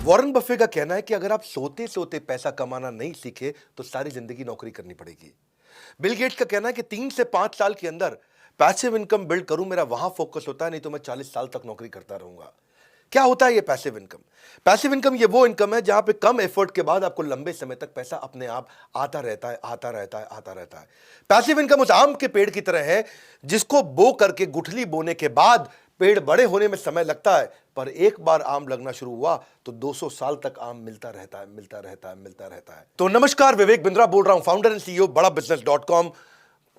Warren Buffett का कहना है कि अगर आप सोते सोते पैसा कमाना नहीं सीखे तो सारी जिंदगी नौकरी करनी पड़ेगी। बिल गेट्स का कहना है कि 3 से 5 साल के अंदर पैसिव इनकम बिल्ड करूं, मेरा वहां फोकस होता है, नहीं तो मैं 40 साल तक नौकरी करता रहूंगा। क्या होता है ये पैसिव इनकम? पैसिव इनकम ये वो इनकम है जहां पे कम एफर्ट के बाद आपको लंबे समय तक पैसा अपने आप आता रहता है, आता रहता है, आता रहता है। पैसिव इनकम उस आम के पेड़ की तरह है जिसको बो करके गुठली बोने के बाद पेड़ बड़े होने में समय लगता है, पर एक बार आम लगना शुरू हुआ तो 200 साल तक आम मिलता रहता है, मिलता रहता है, मिलता रहता है। तो नमस्कार, विवेक बिंद्रा बोल रहा हूं, फाउंडर एंड सीईओ बड़ा बिजनेस.com।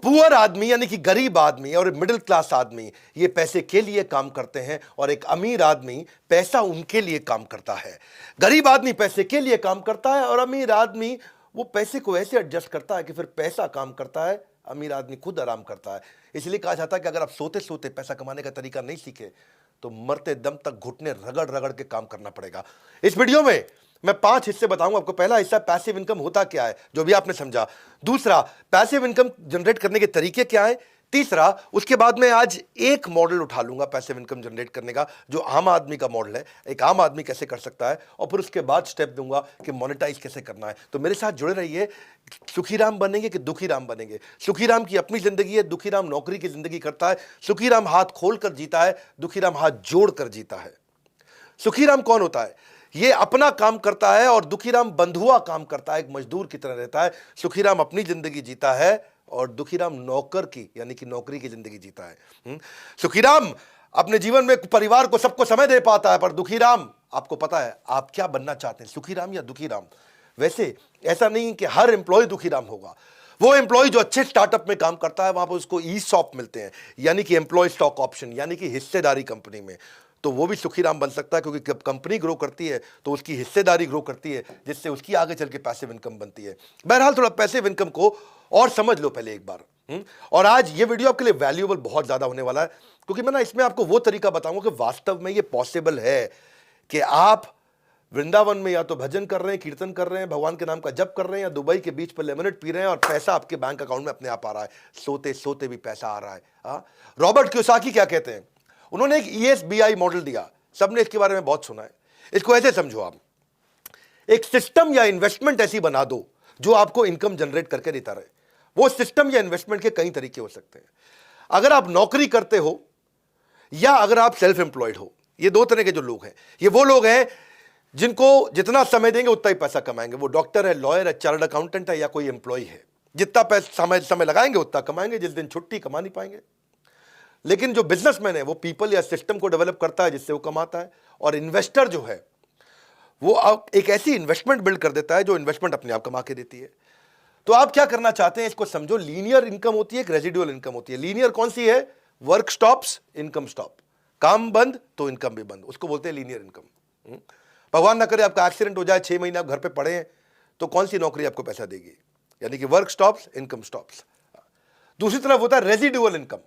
पुअर आदमी यानी कि गरीब आदमी और मिडिल क्लास आदमी ये पैसे के लिए काम करते हैं और एक अमीर आदमी पैसा उनके लिए काम करता है। गरीब आदमी पैसे के लिए काम करता है और अमीर आदमी वो पैसे को ऐसे एडजस्ट करता है कि फिर पैसा काम करता है, अमीर आदमी खुद आराम करता है। इसलिए कहा जाता है कि अगर आप सोते सोते पैसा कमाने का तरीका नहीं सीखे तो मरते दम तक घुटने रगड़ रगड़ के काम करना पड़ेगा। इस वीडियो में मैं 5 हिस्से बताऊंगा आपको। पहला हिस्सा पैसिव इनकम होता क्या है, जो भी आपने समझा। दूसरा, पैसिव इनकम जनरेट करने के तरीके क्या है। तीसरा, उसके बाद मैं आज एक मॉडल उठा लूंगा पैसिव इनकम जनरेट करने का, जो आम आदमी का मॉडल है, एक आम आदमी कैसे कर सकता है, और फिर उसके बाद स्टेप दूंगा कि मोनेटाइज कैसे करना है। तो मेरे साथ जुड़े रहिए। सुखीराम बनेंगे कि दुखीराम बनेंगे? सुखीराम की अपनी जिंदगी है, दुखीराम नौकरी की जिंदगी करता है। सुखीराम हाथ खोल कर जीता है, दुखीराम हाथ जोड़ कर जीता है। सुखीराम कौन होता है? ये अपना काम करता है और दुखीराम बंधुआ काम करता है, एक मजदूर की तरह रहता है। सुखीराम अपनी जिंदगी जीता है और दुखीराम नौकर की यानी कि नौकरी की जिंदगी जीता है। सुखीराम अपने जीवन में परिवार को, सबको समय दे पाता है, पर दुखीराम, आपको पता है आप क्या बनना चाहते हैं, सुखीराम या दुखीराम? वैसे ऐसा नहीं कि हर एम्प्लॉय दुखीराम होगा। वो एम्प्लॉय जो अच्छे स्टार्टअप में काम करता है वहां पर उसको ईसॉप मिलते हैं, यानी कि एम्प्लॉय स्टॉक ऑप्शन, यानी कि हिस्सेदारी कंपनी में, तो वो भी सुखीराम बन सकता है, क्योंकि जब कंपनी ग्रो करती है तो उसकी हिस्सेदारी ग्रो करती है, जिससे उसकी आगे चल के पैसिव इनकम बनती है। बहरहाल थोड़ा पैसिव इनकम को और समझ लो पहले एक बार। और आज ये वीडियो आपके लिए वैल्यूएबल बहुत ज्यादा होने वाला है, क्योंकि मैं ना इसमें आपको वो तरीका बताऊंगा कि वास्तव में ये पॉसिबल है कि आप वृंदावन में या तो भजन कर रहे हैं, कीर्तन कर रहे हैं, भगवान के नाम का जप कर रहे हैं, या दुबई के बीच पर लेमनेड पी रहे हैं और पैसा आपके बैंक अकाउंट में अपने आप आ रहा है। सोते सोते भी पैसा आ रहा है। रॉबर्ट कियोसाकी क्या कहते हैं? उन्होंने एक ESBI मॉडल दिया, सबने इसके बारे में बहुत सुना है। इसको ऐसे समझो, आप एक सिस्टम या इन्वेस्टमेंट ऐसी बना दो जो आपको इनकम जनरेट करके देता रहे। वो सिस्टम या इन्वेस्टमेंट के कई तरीके हो सकते हैं। अगर आप नौकरी करते हो या अगर आप सेल्फ एम्प्लॉयड हो, ये दो तरह के जो लोग हैं, ये वो लोग हैं जिनको जितना समय देंगे उतना ही पैसा कमाएंगे। वो डॉक्टर है, लॉयर है, चार्टर्ड अकाउंटेंट है, या कोई एम्प्लॉय है, जितना पैसा समय लगाएंगे उतना कमाएंगे, जिस दिन छुट्टी कमा नहीं पाएंगे। लेकिन जो बिजनेसमैन है वो पीपल या सिस्टम को डेवलप करता है जिससे वो कमाता है। और इन्वेस्टर जो है वो एक ऐसी इन्वेस्टमेंट बिल्ड कर देता है जो इन्वेस्टमेंट अपने आप कमा के देती है। तो आप क्या करना चाहते हैं इसको समझो। लीनियर इनकम होती है, एक रेजिडुअल इनकम होती है। लीनियर कौन सी है? Work stops, income stop. काम बंद तो इनकम भी बंद, उसको बोलते हैं लीनियर इनकम। भगवान ना करे आपका एक्सीडेंट हो जाए, 6 महीने आप घर पे पड़े हैं, तो कौन सी नौकरी आपको पैसा देगी? यानी कि वर्क स्टॉप्स, इनकम स्टॉप्स। दूसरी तरफ होता है रेजिडुअल इनकम।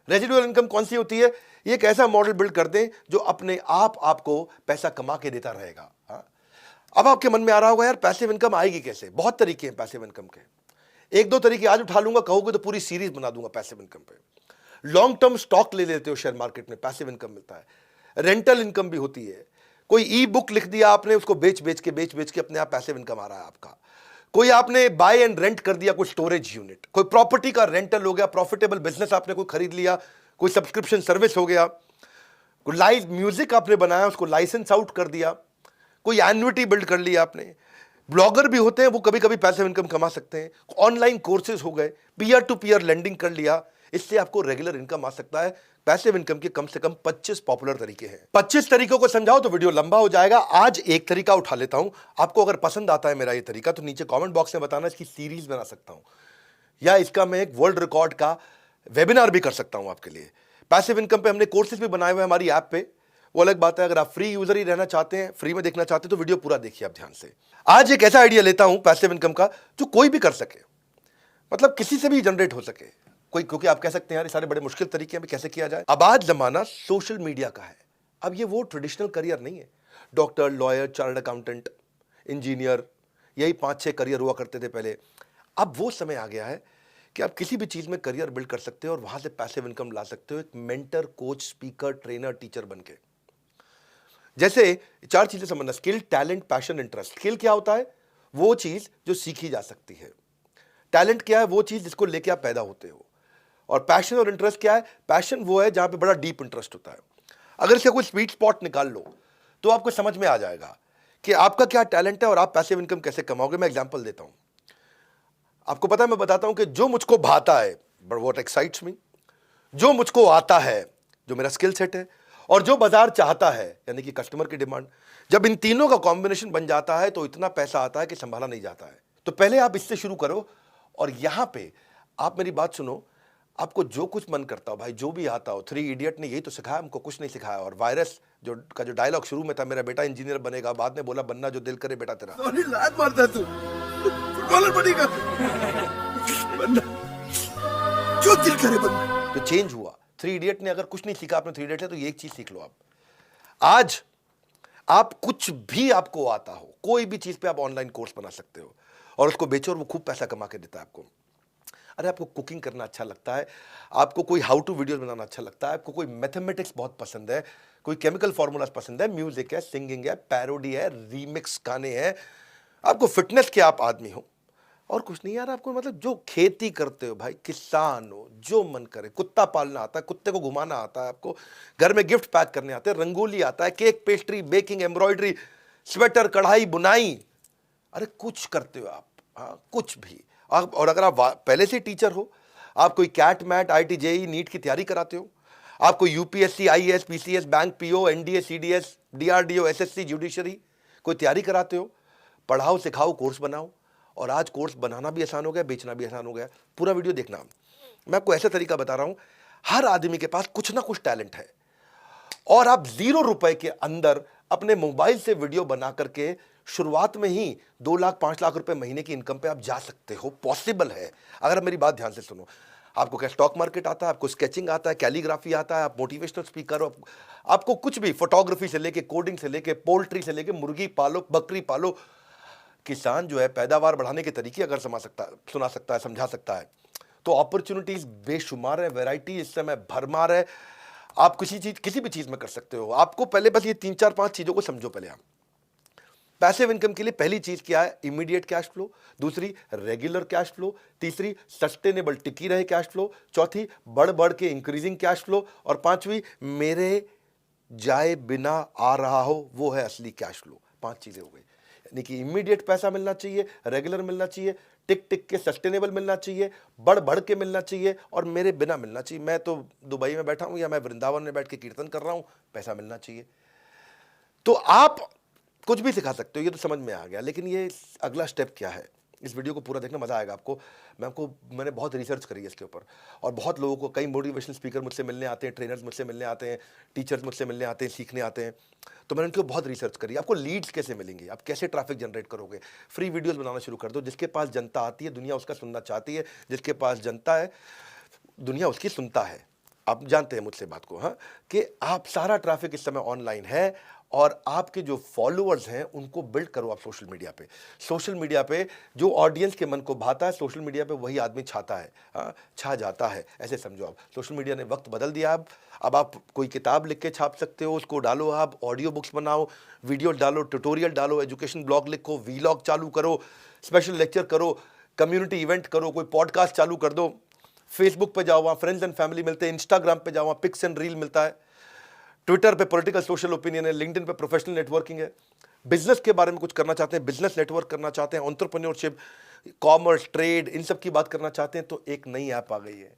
रेजिडुअल इनकम कौन सी होती है? ये एक ऐसा मॉडल बिल्ड कर दें जो अपने आप आपको पैसा कमा के देता रहेगा। अब आपके मन में आ रहा होगा, यार पैसिव इनकम आएगी कैसे? बहुत तरीके हैं पैसिव इनकम के। एक दो तरीके आज उठा लूंगा, कहोगे तो पूरी सीरीज बना दूंगा पैसिव इनकम पे। लॉन्ग टर्म स्टॉक ले लेते हो शेयर मार्केट में, पैसिव इनकम मिलता है। रेंटल इनकम भी होती है। कोई ई बुक लिख दिया आपने, उसको बेच बेच के अपने आप पैसिव इनकम आ रहा है आपका। कोई आपने बाय एंड रेंट कर दिया, कोई स्टोरेज यूनिट, कोई प्रॉपर्टी का रेंटल हो गया, प्रॉफिटेबल बिजनेस आपने कोई खरीद लिया, कोई सब्सक्रिप्शन सर्विस हो गया, कोई लाइव म्यूजिक आपने बनाया उसको लाइसेंस आउट कर दिया, कोई एन्युटी बिल्ड कर लिया आपने। ब्लॉगर भी होते हैं, वो कभी कभी पैसिव इनकम कमा सकते हैं। ऑनलाइन कोर्सेज हो गए, पीयर टू पीयर लेंडिंग कर लिया, इससे आपको रेगुलर इनकम आ सकता है। पैसिव इनकम के कम से कम 25 पॉपुलर तरीके हैं। 25 तरीकों को समझाओ तो वीडियो लंबा हो जाएगा। आज एक तरीका उठा लेता हूं। आपको अगर पसंद आता है मेरा ये तरीका तो नीचे कमेंट बॉक्स में बताना, इसकी सीरीज बना सकता हूं या इसका मैं एक वर्ल्ड रिकॉर्ड का वेबिनार भी कर सकता हूं आपके लिए। पैसिव इनकम पे हमने कोर्सेज भी बनाए हुए हैं हमारी ऐप पे, वो अलग बात है। अगर आप फ्री यूजर ही रहना चाहते हैं, फ्री में देखना चाहते हैं, तो वीडियो पूरा देखिए आप ध्यान से। आज एक ऐसा आइडिया लेता हूं पैसिव इनकम का जो कोई भी कर सके, मतलब किसी से भी जनरेट हो सके कोई, क्योंकि आप कह सकते हैं यार ये सारे बड़े मुश्किल तरीके हैं, कैसे किया जाए। अब आज जमाना सोशल मीडिया का है। अब ये वो ट्रेडिशनल करियर नहीं है, doctor, lawyer, chartered accountant, engineer, यही 5-6 करियर हुआ करते थे पहले। अब वो समय आ गया है कि आप किसी भी चीज में करियर बिल्ड कर सकते हो और वहां से पैसिव इनकम ला सकते हो, एक mentor, coach, speaker, trainer, teacher बनके। जैसे 4 चीजें समझना, skill, talent, passion, interest. Skill क्या होता है? वो चीज जो सीखी जा सकती है। टैलेंट क्या है? वो चीज जिसको लेके आप पैदा होते हो। और पैशन और इंटरेस्ट क्या है? पैशन वो है जहां पे बड़ा डीप इंटरेस्ट होता है। अगर इसका कोई स्वीट स्पॉट निकाल लो तो आपको समझ में आ जाएगा कि आपका क्या टैलेंट है और आप पैसिव इनकम कैसे कमाओगे। मैं एग्जांपल देता हूं, आपको पता है, मैं बताता हूं कि जो मुझको भाता है, बट व्हाट एक्साइट्स मी, जो मुझको आता है, जो मेरा स्किल सेट है, और जो बाजार चाहता है, यानी कि कस्टमर की डिमांड, जब इन तीनों का कॉम्बिनेशन बन जाता है तो इतना पैसा आता है कि संभाला नहीं जाता है। तो पहले आप इससे शुरू करो, और यहां पे आप मेरी बात सुनो, आपको जो कुछ मन करता हो भाई, जो भी आता हो, 3 इडियट ने यही तो सिखाया हमको, कुछ नहीं सिखाया। और वायरस जो डायलॉग शुरू में था, मेरा बेटा इंजीनियर बनेगा, बाद में बोला बनना जो दिल करे बेटा तेरा। लात मारता तू, फुटबॉलर बनेगा, बनना जो दिल करे बनना। तो चेंज हुआ। 3 इडियट ने अगर कुछ नहीं सीखा आपने 3 इडियट है, तो ये एक चीज सीख लो आप। आज आप कुछ भी आपको आता हो, कोई भी चीज पे आप ऑनलाइन कोर्स बना सकते हो और उसको बेचो और वो खूब पैसा कमा के देता है आपको। अरे आपको कुकिंग करना अच्छा लगता है, आपको कोई हाउ टू वीडियो बनाना अच्छा लगता है, आपको कोई मैथमेटिक्स बहुत पसंद है, कोई केमिकल फॉर्मूलाज पसंद है, म्यूजिक है, सिंगिंग है, पैरोडी है, रीमिक्स गाने हैं, आपको फिटनेस के आप आदमी हो और कुछ नहीं यार, आपको मतलब जो खेती करते हो भाई, किसान हो, जो मन करे, कुत्ता पालना आता है, कुत्ते को घुमाना आता है, आपको घर में गिफ्ट पैक करने आते हैं, रंगोली आता है, cake, pastry, baking, embroidery, sweater, कढ़ाई, बुनाई, अरे कुछ करते हो आप, हाँ कुछ भी। आप, और अगर आप पहले से टीचर हो, आप कोई CAT MAT, IIT, JEE, NEET की तैयारी कराते हो, आप कोई UPSC, IAS, PCS, bank PO, NDA, CDS, DRDO, SSC, judiciary, कोई तैयारी कराते हो, पढ़ाओ, सिखाओ, कोर्स बनाओ। और आज कोर्स बनाना भी आसान हो गया, बेचना भी आसान हो गया। पूरा वीडियो देखना, मैं आपको ऐसा तरीका बता रहा हूं, हर आदमी के पास कुछ ना कुछ टैलेंट है और आप 0 रुपए के अंदर अपने मोबाइल से वीडियो बना करके शुरुआत में ही 2 लाख 5 लाख रुपए महीने की इनकम पे आप जा सकते हो। पॉसिबल है, अगर मेरी बात ध्यान से सुनो। आपको क्या स्टॉक मार्केट आता है, आपको स्केचिंग आता है, कैलीग्राफी आता है, आप मोटिवेशनल स्पीकर हो, आपको कुछ भी, फोटोग्राफी से लेके, कोडिंग से लेके, पोल्ट्री से लेके, मुर्गी पालो, बकरी पालो। किसान जो है पैदावार बढ़ाने के तरीके अगर सुना सकता है, समझा सकता है, तो अपॉर्चुनिटीज बेशुमार है, वैरायटी इस समय भरमार है। आप किसी भी चीज में कर सकते हो। आपको पहले बस ये 3 4 5 चीजों को समझो। पहले आप पैसिव इनकम के लिए पहली चीज क्या है? Immediate cash flow. दूसरी, रेगुलर कैश फ्लो। तीसरी, सस्टेनेबल टिकी रहे कैश फ्लो। चौथी, बढ़ बढ़ के इंक्रीजिंग कैश फ्लो। और पांचवी, मेरे जाए बिना आ रहा हो, वो है असली कैश फ्लो। 5 चीजें हो गई, यानी कि इमीडिएट पैसा मिलना चाहिए, रेगुलर मिलना चाहिए, टिक टिक के सस्टेनेबल मिलना चाहिए, बढ़ बढ़ के मिलना चाहिए, और मेरे बिना मिलना चाहिए। मैं तो दुबई में बैठा हूं या मैं वृंदावन में बैठ के कीर्तन कर रहा हूं, पैसा मिलना चाहिए। तो आप कुछ भी सिखा सकते हो, ये तो समझ में आ गया। लेकिन ये अगला स्टेप क्या है, इस वीडियो को पूरा देखना, मजा आएगा आपको। मैंने बहुत रिसर्च करी है इसके ऊपर, और बहुत लोगों को, कई मोटिवेशनल स्पीकर मुझसे मिलने आते हैं, ट्रेनर्स मुझसे मिलने आते हैं, टीचर्स मुझसे मिलने आते हैं, सीखने आते हैं। तो मैंने उनके बहुत रिसर्च करी। आपको लीड्स कैसे मिलेंगे, आप कैसे ट्रैफिक जनरेट करोगे? फ्री वीडियोस बनाना शुरू कर दो। जिसके पास जनता आती है, दुनिया उसका सुनना चाहती है। जिसके पास जनता है, दुनिया उसकी सुनता है। आप जानते हैं मुझसे बात को, हाँ, कि आप सारा ट्रैफिक इस समय ऑनलाइन है, और आपके जो फॉलोअर्स हैं उनको बिल्ड करो आप सोशल मीडिया पे। सोशल मीडिया पे जो ऑडियंस के मन को भाता है, सोशल मीडिया पे वही आदमी छाता है, हाँ, छा जाता है, ऐसे समझो आप। सोशल मीडिया ने वक्त बदल दिया। अब आप कोई किताब लिख के छाप सकते हो, उसको डालो, आप ऑडियो बुक्स बनाओ, वीडियो डालो, ट्यूटोरियल डालो, एजुकेशन ब्लॉग लिखो, वीलॉग चालू करो, स्पेशल लेक्चर करो, कम्युनिटी इवेंट करो, कोई पॉडकास्ट चालू कर दो। फेसबुक पे जाओ, वहाँ फ्रेंड्स एंड फैमिली मिलते हैं। इंस्टाग्राम पे जाओ, वहाँ पिक्स एंड रील मिलता है। ट्विटर पे पॉलिटिकल सोशल ओपिनियन है। लिंक्डइन पे प्रोफेशनल नेटवर्किंग है। बिजनेस के बारे में कुछ करना चाहते हैं, बिजनेस नेटवर्क करना चाहते हैं, एंटरप्रेन्योरशिप, कॉमर्स, ट्रेड, इन सब की बात करना चाहते हैं, तो एक नई ऐप आ गई है,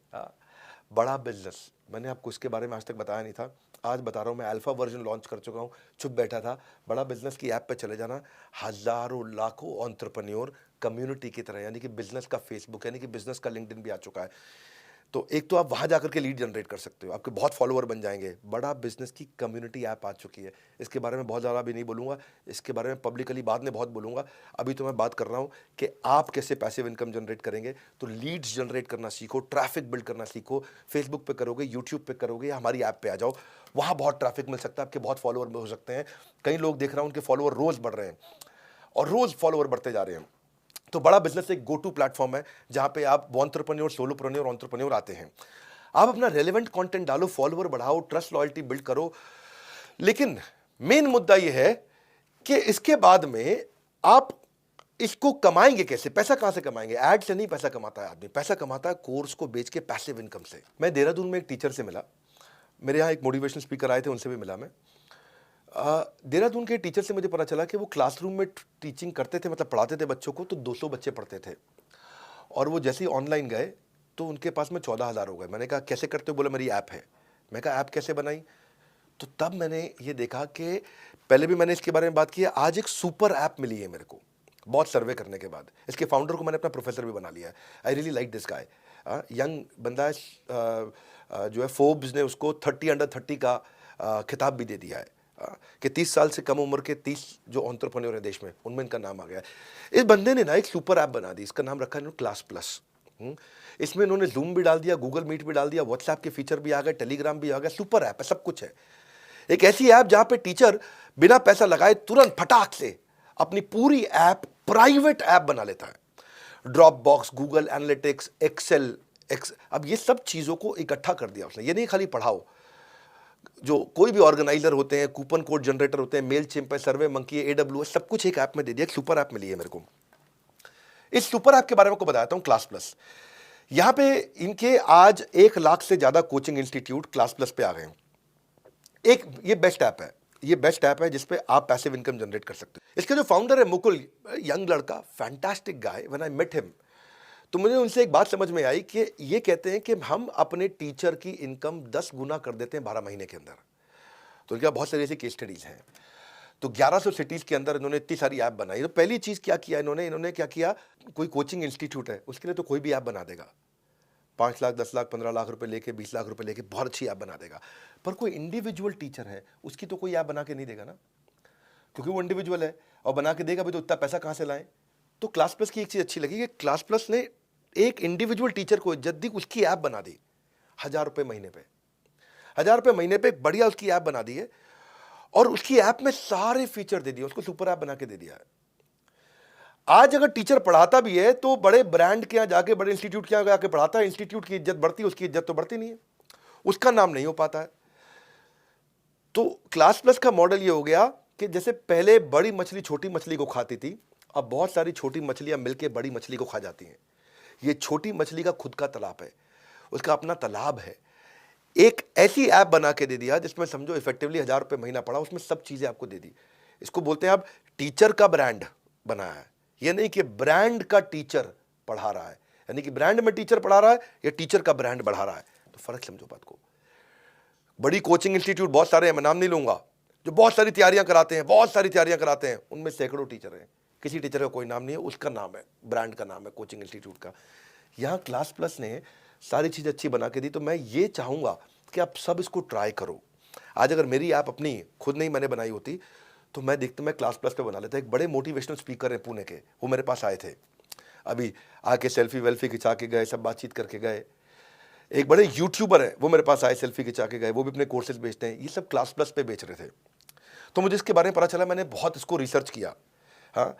बड़ा बिजनेस। मैंने आपको इसके बारे में आज तक बताया नहीं था, आज बता रहा हूँ। मैं अल्फा वर्जन लॉन्च कर चुका हूँ, चुप बैठा था। बड़ा बिजनेस की ऐप पे चले जाना, हजारों लाखों एंटरप्रेन्योर कम्युनिटी की तरह, यानी कि बिजनेस का फेसबुक, यानी कि बिजनेस का लिंक्डइन भी आ चुका है। तो एक तो आप वहाँ जाकर के लीड जनरेट कर सकते हो, आपके बहुत फॉलोअर बन जाएंगे। बड़ा बिजनेस की कम्युनिटी ऐप आ चुकी है। इसके बारे में बहुत ज़्यादा भी नहीं बोलूँगा, इसके बारे में पब्लिकली बाद में बहुत बोलूँगा। अभी तो मैं बात कर रहा हूँ कि आप कैसे पैसिव इनकम जनरेट करेंगे। तो लीड्स जनरेट करना सीखो, ट्रैफिक बिल्ड करना सीखो। फेसबुक पे करोगे, यूट्यूब पे करोगे, या हमारी ऐप पे आ जाओ, वहाँ बहुत ट्रैफिक मिल सकता है, आपके बहुत फॉलोअर हो सकते हैं। कई लोग देख रहा हूँ उनके फॉलोअर रोज़ बढ़ रहे हैं, और रोज़ फॉलोअर बढ़ते जा रहे हैं। तो बड़ा बिजनेस एक गो टू प्लेटफॉर्म है, जहाँ पे आप एंटरप्रेन्योर, सोलोप्रेन्योर, एंटरप्रेन्योर आते हैं। आप अपना रेलेवेंट कंटेंट डालो, फॉलोअर बढ़ाओ, ट्रस्ट लॉयल्टी बिल्ड करो। लेकिन मेन मुद्दा यह है कि इसके बाद में आप इसको कमाएंगे कैसे, पैसा कहां से कमाएंगे? एड से नहीं पैसा कमाता है आदमी, पैसा कमाता है कोर्स को बेच के पैसिव इनकम से। मैं देहरादून में एक टीचर से मिला, मेरे यहाँ एक मोटिवेशनल स्पीकर आए थे, उनसे भी मिला मैं। देहरादून के टीचर से मुझे पता चला कि वो क्लासरूम में टीचिंग करते थे, मतलब पढ़ाते थे बच्चों को, तो 200 बच्चे पढ़ते थे, और वो जैसे ही ऑनलाइन गए तो उनके पास में 14,000 हो गए। मैंने कहा कैसे करते हो? बोला मेरी ऐप है। मैं कहा ऐप कैसे बनाई? तो तब मैंने ये देखा कि पहले भी मैंने इसके बारे में बात की है, आज एक सुपर ऐप मिली है मेरे को, बहुत सर्वे करने के बाद। इसके फाउंडर को मैंने अपना प्रोफेसर भी बना लिया है। I really like this guy, young बंदा है, जो है फोर्ब्स ने उसको 30 अंडर 30 का खिताब भी दे दिया है, कि 30 साल से कम उम्र के 30 जो एंटरप्रेन्योर है देश में, उनमें इनका नाम आ गया है। इस बंदे ने ना एक सुपर ऐप बना दी, इसका नाम रखा है क्लास प्लस। इसमें इन्होंने जूम भी डाल दिया, गूगल मीट भी डाल दिया, व्हाट्सएप के फीचर भी आ गए, टेलीग्राम भी आ गया, सुपर ऐप है, सब कुछ है। एक ऐसी ऐप जहां पे टीचर बिना पैसा लगाए तुरंत फटाक से अपनी पूरी ऐप प्राइवेट ऐप बना लेता है। Dropbox, Google Analytics, Excel, अब ये सब चीज़ों को इकट्ठा कर दिया उसने। ये नहीं खाली पढ़ाओ, जो कोई भी ऑर्गेनाइजर होते हैं, कूपन कोड जनरेटर होते हैं, मेल चिम्प है, सर्वे मंकी है, AWS, सब कुछ एक ऐप में दे दिया। एक सुपर ऐप मिली है मेरे को। इस सुपर ऐप के बारे में आपको बताता हूं, क्लास प्लस। यहां पे इनके आज 1 लाख से ज्यादा कोचिंग इंस्टीट्यूट क्लास प्लस पे आ गए हैं। एक ये बेस्ट ऐप है, ये बेस्ट ऐप है जिसपे आप पैसिव इनकम जनरेट कर सकते हो। इसके जो फाउंडर है मुकुल, यंग लड़का, fantastic guy. When I met him, तो मुझे उनसे एक बात समझ में आई कि ये कहते हैं कि हम अपने टीचर की इनकम 10 गुना कर देते हैं 12 महीने के अंदर। तो इनका बहुत सारी ऐसी केस स्टडीज हैं। तो 1100 सिटीज के अंदर इन्होंने इतनी सारी ऐप बनाई। तो पहली चीज क्या किया इन्होंने क्या किया, कोई कोचिंग इंस्टीट्यूट है उसके लिए तो कोई भी ऐप बना देगा, 5 लाख, 10 लाख, 15 लाख रुपए लेके, 20 लाख रुपए लेके बहुत अच्छी ऐप बना देगा। पर कोई इंडिविजुअल टीचर है, उसकी तो कोई ऐप बना के नहीं देगा ना, क्योंकि वो इंडिविजुअल है, और बना के देगा भी तो इतना पैसा कहां से लाएं। तो क्लास प्लस की एक चीज अच्छी लगी कि क्लास प्लस ने एक इंडिविजुअल टीचर को इज्जत दी, उसकी ऐप बना दी 1,000 रुपए महीने पे, 1,000 रुपए महीने पे बढ़िया उसकी ऐप बना दी है, और उसकी ऐप में सारे फीचर दे दिए, उसको सुपर ऐप बना के दे दिया है। आज अगर टीचर पढ़ाता भी है तो बड़े ब्रांड के यहां जाके, बड़े इंस्टीट्यूट के यहां जाके पढ़ाता है, इंस्टीट्यूट की इज्जत बढ़ती है, उसकी इज्जत तो बढ़ती नहीं है, उसका नाम नहीं हो पाता है। तो क्लास प्लस का मॉडल ये हो गया कि जैसे पहले बड़ी मछली छोटी मछली को खाती थी, अब बहुत सारी छोटी मछलियां मिलकर बड़ी मछली को खा जाती हैं। ये छोटी मछली का खुद का तालाब है, उसका अपना तालाब है। एक ऐसी ऐप बना के दे दिया जिसमें समझो इफेक्टिवली 1,000 रुपए महीना पड़ा, उसमें सब चीजें आपको दे दी। इसको बोलते हैं आप टीचर का ब्रांड बनाया है। ये नहीं कि ब्रांड का टीचर पढ़ा रहा है, यानी कि ब्रांड में टीचर पढ़ा रहा है या टीचर का ब्रांड बढ़ा रहा है, तो फर्क समझो बात को। बड़ी कोचिंग इंस्टीट्यूट बहुत सारे हैं, मैं नाम नहीं लूंगा, जो बहुत सारी तैयारियां कराते हैं, बहुत सारी तैयारियां कराते हैं, उनमें सैकड़ों टीचर हैं, किसी टीचर का कोई नाम नहीं है, उसका नाम है, ब्रांड का नाम है कोचिंग इंस्टीट्यूट का। यहाँ क्लास प्लस ने सारी चीज़ अच्छी बना के दी। तो मैं ये चाहूँगा कि आप सब इसको ट्राई करो। आज अगर मेरी ऐप अपनी खुद नहीं मैंने बनाई होती तो मैं देखता, मैं क्लास प्लस पे बना लेता। एक बड़े मोटिवेशनल स्पीकर हैं पुणे के, वो मेरे पास आए थे, अभी आके सेल्फी वेल्फी खिंचा के गए, सब बातचीत करके गए। एक बड़े यूट्यूबर है, वो मेरे पास आए, सेल्फी खिंचा के गए, वो भी अपने कोर्सेज बेचते हैं। ये सब क्लास प्लस पे बेच रहे थे। तो मुझे इसके बारे में पता चला, मैंने बहुत इसको रिसर्च किया। हाँ,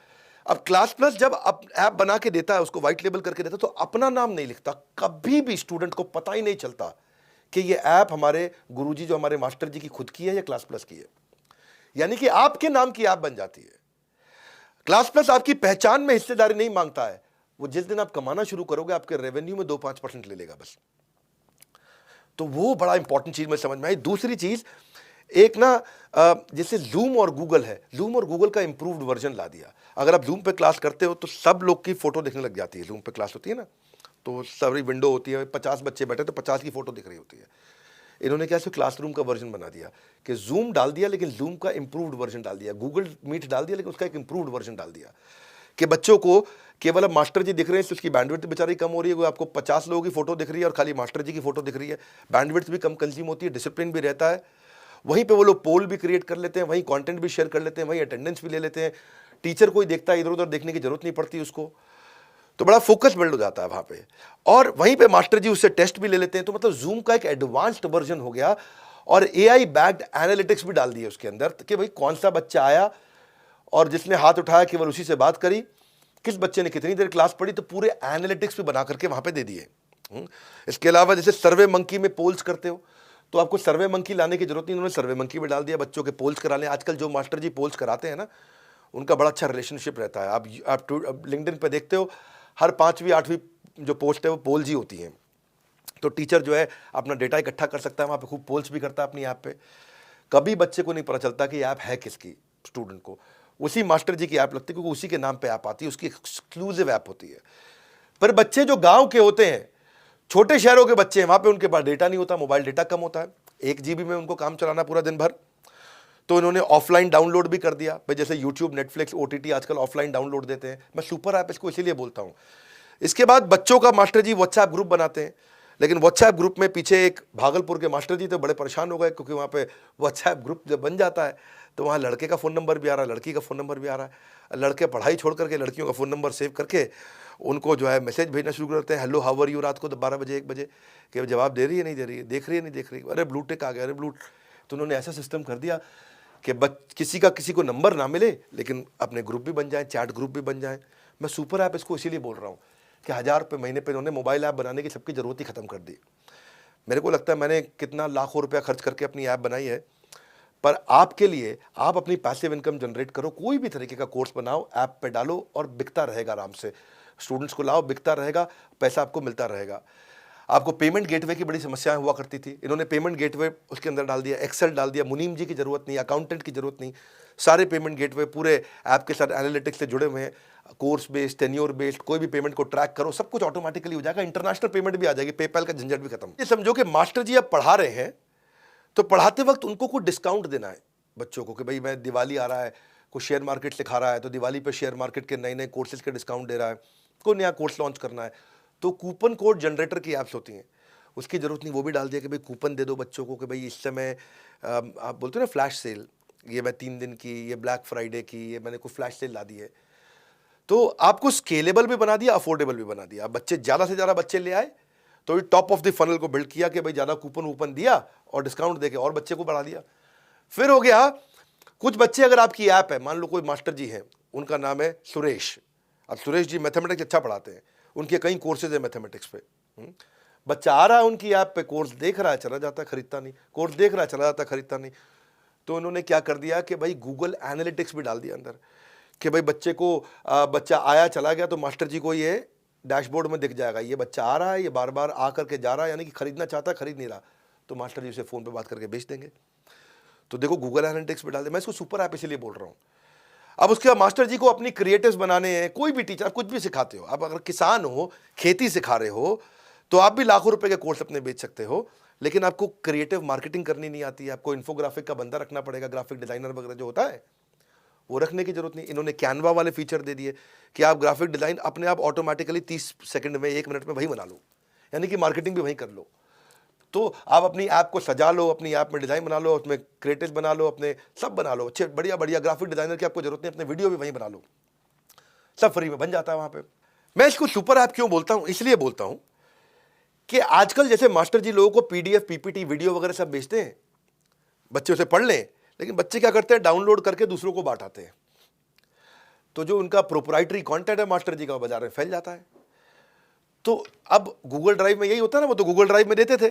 अब क्लास प्लस जब ऐप बना के देता है, उसको व्हाइट लेबल करके देता है, तो अपना नाम नहीं लिखता। कभी भी स्टूडेंट को पता ही नहीं चलता कि ये ऐप हमारे गुरुजी, जो हमारे मास्टर जी की खुद की है या क्लास प्लस की है। यानी कि आपके नाम की ऐप बन जाती है। क्लास प्लस आपकी पहचान में हिस्सेदारी नहीं मांगता है। वो जिस दिन आप कमाना शुरू करोगे, आपके रेवेन्यू में 2-5% ले लेगा बस। तो वो बड़ा इंपॉर्टेंट चीज में समझ में आई। दूसरी चीज, एक ना जैसे जूम और गूगल है, जूम और गूगल का इंप्रूव्ड वर्जन ला दिया। अगर आप जूम पे क्लास करते हो तो सब लोग की फोटो दिखने लग जाती है। जूम पे क्लास होती है ना, तो सारी विंडो होती है, 50 बच्चे बैठे तो 50 की फोटो दिख रही होती है। इन्होंने क्या सिर्फ क्लासरूम का वर्जन बना दिया कि जूम डाल दिया, लेकिन जूम का इंप्रूव्ड वर्जन डाल दिया। गूगल मीट डाल दिया, लेकिन उसका एक इंप्रूव्ड वर्जन डाल दिया कि बच्चों को केवल अब मास्टर जी दिख रहे हैं तो उसकी बैंडविड्थ बेचारी कम हो रही है। आपको 50 लोगों की फोटो दिख रही है और खाली मास्टर जी की फोटो दिख रही है, बैंडविड्थ भी कम कंज्यूम होती है, डिसिप्लिन भी रहता है। वहीं पे वो लोग पोल भी क्रिएट कर लेते हैं, वहीं कंटेंट भी शेयर कर लेते हैं, वहीं अटेंडेंस भी ले लेते हैं। टीचर कोई देखता है, इधर उधर देखने की जरूरत नहीं पड़ती उसको, तो बड़ा फोकस बिल्ड हो जाता है वहां पे। और वहीं पे मास्टर जी उससे टेस्ट भी ले लेते हैं। तो मतलब जूम का एक एडवांस्ड वर्जन हो गया, और एआई बैक्ड एनालिटिक्स भी डाल दिए उसके अंदर कि भाई कौन सा बच्चा आया और जिसने हाथ उठाया केवल उसी से बात करी, किस बच्चे ने कितनी देर क्लास पढ़ी, तो पूरे एनालिटिक्स भी बना करके वहां पे दे दिए। इसके अलावा जैसे सर्वे मंकी में पोल्स करते हो, तो आपको सर्वे मंकी लाने की जरूरत नहीं, उन्होंने सर्वे मंकी भी डाल दिया, बच्चों के पोल्स करा लें। आजकल जो मास्टर जी पोल्स कराते हैं ना, उनका बड़ा अच्छा रिलेशनशिप रहता है। आप लिंक्डइन पे देखते हो, हर 5वीं 8वीं जो पोस्ट है वो पोल जी होती हैं। तो टीचर जो है अपना डेटा इकट्ठा कर सकता है, वहाँ पे खूब पोल्स भी करता है अपनी ऐप पे। कभी बच्चे को नहीं पता चलता कि ऐप है किसकी, स्टूडेंट को उसी मास्टर जी की ऐप लगती है, क्योंकि उसी के नाम पे ऐप आती है, उसकी एक्सक्लूसिव ऐप होती है। पर बच्चे जो गांव के होते हैं, छोटे शहरों के बच्चे हैं, वहाँ पे उनके पास डेटा नहीं होता, मोबाइल डेटा कम होता है, 1 GB में उनको काम चलाना पूरा दिन भर। तो इन्होंने ऑफलाइन डाउनलोड भी कर दिया भाई, जैसे यूट्यूब, नेटफ्लिक्स, OTT आजकल ऑफलाइन डाउनलोड देते हैं। मैं सुपर ऐप इसको इसीलिए बोलता हूँ। इसके बाद बच्चों का मास्टर जी व्हाट्सएप ग्रुप बनाते हैं, लेकिन व्हाट्सएप ग्रुप में पीछे एक भागलपुर के मास्टर जी तो बड़े परेशान हो गए, क्योंकि वहाँ पे व्हाट्सएप ग्रुप जब बन जाता है तो वहाँ लड़के का फ़ोन नंबर भी आ रहा है, लड़की का फ़ोन नंबर भी आ रहा है। लड़के पढ़ाई छोड़ करके लड़कियों का फ़ोन नंबर सेव करके उनको जो है मैसेज भेजना शुरू करते हैं, हेलो हाउ आर यू, रात को 12 बजे 1 बजे, कि जवाब दे रही है नहीं दे रही है, देख रही है नहीं देख रही है, अरे ब्लू टिक आ गया, अरे ब्लू। तो उन्होंने ऐसा सिस्टम कर दिया कि किसी का किसी को नंबर ना मिले, लेकिन अपने ग्रुप भी बन जाए, चैट ग्रुप भी बन जाए। मैं सुपर ऐप इसको इसीलिए बोल रहा हूँ कि 1000 रुपये महीने पे इन्होंने मोबाइल ऐप बनाने की सबकी ज़रूरत ही ख़त्म कर दी। मेरे को लगता है मैंने कितना लाखों रुपया खर्च करके अपनी ऐप बनाई है, पर आपके लिए आप अपनी पैसिव इनकम जनरेट करो, कोई भी तरीके का कोर्स बनाओ, ऐप पे डालो और बिकता रहेगा आराम से। स्टूडेंट्स को लाओ, बिकता रहेगा, पैसा आपको मिलता रहेगा। आपको पेमेंट गेटवे की बड़ी समस्याएं हुआ करती थी, इन्होंने पेमेंट गेटवे उसके अंदर डाल दिया, एक्सेल डाल दिया, मुनीम जी की जरूरत नहीं, अकाउंटेंट की जरूरत नहीं, सारे पेमेंट गेटवे पूरे ऐप के साथ एनालिटिक्स से जुड़े हुए हैं। कोर्स बेस्ड, टेन्योर बेस्ड, कोई भी पेमेंट को ट्रैक करो, सब कुछ ऑटोमेटिकली हो जाएगा। इंटरनेशनल पेमेंट भी आ जाएगी, पेपैल का झंझट भी खत्म। ये समझो कि मास्टर जी अब पढ़ा रहे हैं, तो पढ़ाते वक्त उनको कुछ डिस्काउंट देना है बच्चों को, कि भाई मैं दिवाली आ रहा है, कोई शेयर मार्केट सिखा रहा है तो दिवाली पे शेयर मार्केट के नए नए कोर्सेज के डिस्काउंट दे रहा है, कोई नया कोर्स लॉन्च करना है तो कूपन कोड जनरेटर की ऐप्स होती हैं, उसकी ज़रूरत नहीं, वो भी डाल दिया कि भाई कूपन दे दो बच्चों को कि भाई इस समय आप बोलते हो ना फ्लैश सेल, ये मैं 3 दिन की, ये ब्लैक फ्राइडे की, ये मैंने कोई फ्लैश सेल ला दी है। तो आपको स्केलेबल भी बना दिया, अफोर्डेबल भी बना दिया। बच्चे ज़्यादा से ज़्यादा बच्चे ले आए तो ये टॉप ऑफ द फनल को बिल्ड किया कि भाई ज़्यादा कूपन वूपन दिया और डिस्काउंट देके और बच्चे को बढ़ा दिया। फिर हो गया कुछ बच्चे, अगर आपकी ऐप है, मान लो कोई मास्टर जी हैं, उनका नाम है सुरेश, अब सुरेश जी मैथमेटिक्स अच्छा पढ़ाते हैं, उनके कई कोर्सेज है मैथमेटिक्स पे। बच्चा आ रहा है उनकी ऐप पे, कोर्स देख रहा है चला जाता है, खरीदता नहीं, कोर्स देख रहा है चला जाता है, खरीदता नहीं। तो उन्होंने क्या कर दिया कि भाई गूगल एनालिटिक्स भी डाल दिया अंदर, कि भाई बच्चे को बच्चा आया चला गया तो मास्टर जी को ये डैशबोर्ड में दिख जाएगा, ये बच्चा आ रहा है, ये बार बार आ करके जा रहा है, यानी कि खरीदना चाहता है, खरीद नहीं रहा, तो मास्टर जी उसे फ़ोन पे बात करके बेच देंगे। तो देखो गूगल एनालिटिक्स पे डाल दे। मैं इसको सुपर ऐप इसलिए बोल रहा हूँ। अब उसके बाद मास्टर जी को अपनी क्रिएटिव्स बनाने हैं, कोई भी टीचर, आप कुछ भी सिखाते हो, आप अगर किसान हो, खेती सिखा रहे हो, तो आप भी लाखों रुपए के कोर्स अपने बेच सकते हो, लेकिन आपको क्रिएटिव मार्केटिंग करनी नहीं आती है, आपको इन्फोग्राफिक का बंदा रखना पड़ेगा, ग्राफिक डिजाइनर वगैरह जो होता है वो रखने की जरूरत नहीं। इन्होंने कैनवा वाले फीचर दे दिए कि आप ग्राफिक डिजाइन अपने आप ऑटोमेटिकली 30 सेकंड में, 1 मिनट में वही बना लो, यानी कि मार्केटिंग भी वहीं कर लो। तो आप अपनी ऐप को सजा लो, अपनी ऐप में डिज़ाइन बना लो, उसमें क्रिएटिव बना लो, अपने सब बना लो, अच्छे बढ़िया बढ़िया ग्राफिक डिज़ाइनर की आपको जरूरत नहीं, अपने वीडियो भी वहीं बना लो, सब फ्री में बन जाता है वहाँ पे। मैं इसको सुपर ऐप क्यों बोलता हूँ, इसलिए बोलता हूँ कि आजकल जैसे मास्टर जी लोगों को PDF, PPT, वीडियो वगैरह सब भेजते हैं, बच्चे उसे पढ़ लें, लेकिन बच्चे क्या करते हैं, डाउनलोड करके दूसरों को बांटाते हैं। तो जो उनका प्रोप्राइटरी कंटेंट है मास्टर जी का, बाजार में फैल जाता है। तो अब गूगल ड्राइव में यही होता है ना, वो तो गूगल ड्राइव में देते थे,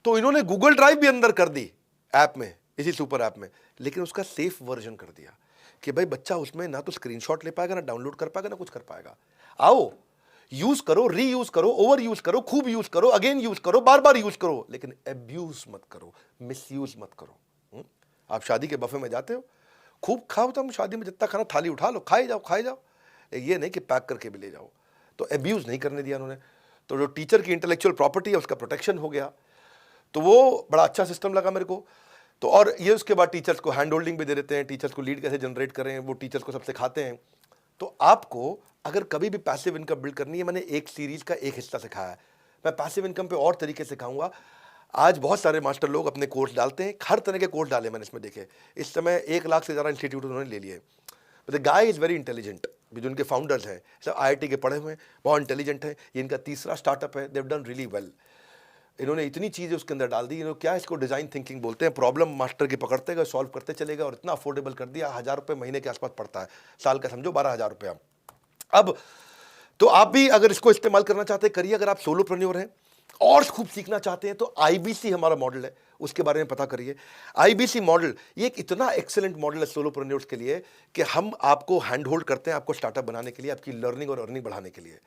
तो इन्होंने गूगल ड्राइव भी अंदर कर दी ऐप में, इसी सुपर ऐप में, लेकिन उसका सेफ वर्जन कर दिया कि भाई बच्चा उसमें ना तो स्क्रीनशॉट ले पाएगा, ना डाउनलोड कर पाएगा, ना कुछ कर पाएगा। आओ यूज करो, रीयूज करो, ओवर यूज करो, खूब यूज करो, अगेन यूज करो, बार बार यूज करो, लेकिन अब्यूज मत करो, मिसयूज मत करो। आप शादी के बफे में जाते हो, खूब खाओ, तुम शादी में जितना खाना थाली उठा लो, खाए जाओ खाए जाओ, ये नहीं कि पैक करके भी ले जाओ। तो अब्यूज नहीं करने दिया उन्होंने। तो जो टीचर की इंटेलेक्चुअल प्रॉपर्टी है उसका प्रोटेक्शन हो गया, तो वो बड़ा अच्छा सिस्टम लगा मेरे को। तो और ये उसके बाद टीचर्स को हैंड होल्डिंग भी दे देते हैं, टीचर्स को लीड कैसे जनरेट करें वो टीचर्स को सब सिखाते हैं। तो आपको अगर कभी भी पैसिव इनकम बिल्ड करनी है, मैंने एक सीरीज का एक हिस्सा सिखाया है, मैं पैसिव इनकम पे और तरीके सिखाऊंगा। आज बहुत सारे मास्टर लोग अपने कोर्स डालते हैं, हर तरह के कोर्स डाले मैंने इसमें देखे। इस समय 1 लाख से ज़्यादा इंस्टीट्यूट उन्होंने ले लिए। The guy is very intelligent, जो उनके फाउंडर्स हैं सब IIT के पढ़े हुए हैं, बहुत इंटेलिजेंट है। ये इनका तीसरा स्टार्टअप है, देव डन रियली वेल। इन्होंने इतनी चीज़ें उसके अंदर डाल दी, इन्होंने क्या इसको डिज़ाइन थिंकिंग बोलते हैं, प्रॉब्लम मास्टर की पकड़ते गए, सॉल्व करते चले गए और इतना अफोर्डेबल कर दिया। 1000 रुपये महीने के आसपास पड़ता है, साल का समझो 12,000 रुपया। अब तो आप भी अगर इसको इस्तेमाल करना चाहते हैं करिए। अगर आप सोलोप्रेन्योर हैं, और खूब सीखना चाहते हैं तो आईबीसी हमारा मॉडल है, उसके बारे में पता करिए। आईबीसी मॉडल ये एक इतना एक्सीलेंट मॉडल है सोलोप्रेन्योर्स के लिए कि हम आपको हैंड होल्ड करते हैं आपको स्टार्टअप बनाने के लिए, आपकी लर्निंग और अर्निंग बढ़ाने के लिए।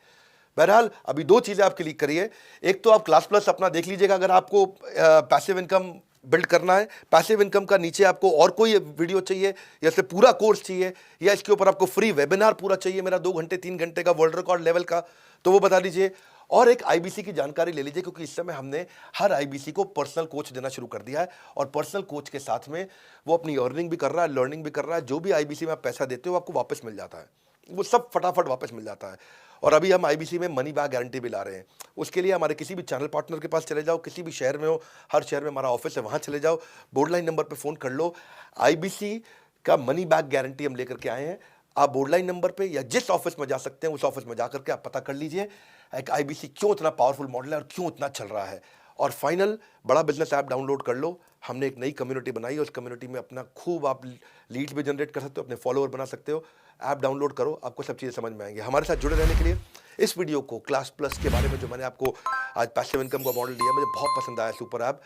बहरहाल अभी 2 चीज़ें आप क्लिक करिए। एक तो आप क्लास प्लस अपना देख लीजिएगा अगर आपको पैसिव इनकम बिल्ड करना है। पैसिव इनकम का नीचे आपको और कोई वीडियो चाहिए या फिर पूरा कोर्स चाहिए या इसके ऊपर आपको फ्री वेबिनार पूरा चाहिए मेरा 2 घंटे 3 घंटे का वर्ल्ड रिकॉर्ड लेवल का, तो वो बता दीजिए। और एक आईबीसी की जानकारी ले लीजिए क्योंकि इस समय हमने हर आईबीसी को पर्सनल कोच देना शुरू कर दिया है और पर्सनल कोच के साथ में वो अपनी अर्निंग भी कर रहा है, लर्निंग भी कर रहा है। जो भी आईबीसी में आप पैसा देते हो आपको वापस मिल जाता है, वो सब फटाफट वापस मिल जाता है। और अभी हम आईबीसी में मनी बैक गारंटी भी ला रहे हैं। उसके लिए हमारे किसी भी चैनल पार्टनर के पास चले जाओ, किसी भी शहर में हो, हर शहर में हमारा ऑफिस है, वहाँ चले जाओ, बोर्डलाइन नंबर पे फ़ोन कर लो। आईबीसी का मनी बैक गारंटी हम लेकर के आए हैं। आप बोर्डलाइन नंबर पे या जिस ऑफिस में जा सकते हैं उस ऑफिस में जा करके आप पता कर लीजिए एक आईबीसी क्यों इतना पावरफुल मॉडल है और क्यों इतना चल रहा है। और फाइनल, बड़ा बिजनेस ऐप डाउनलोड कर लो। हमने एक नई कम्युनिटी बनाई है, उस कम्युनिटी में अपना खूब आप लीड्स भी जनरेट कर सकते हो, अपने फॉलोअर बना सकते हो। ऐप डाउनलोड करो, आपको सब चीज़ें समझ में आएंगी। हमारे साथ जुड़े रहने के लिए इस वीडियो को क्लास प्लस के बारे में जो मैंने आपको आज पैसिव इनकम का मॉडल दिया मुझे बहुत पसंद आया। सुपर ऐप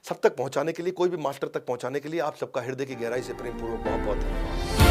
सब तक पहुंचाने के लिए, कोई भी मास्टर तक पहुंचाने के लिए आप सबका हृदय की गहराई से प्रेमपूर्वक बहुत बहुत धन्यवाद।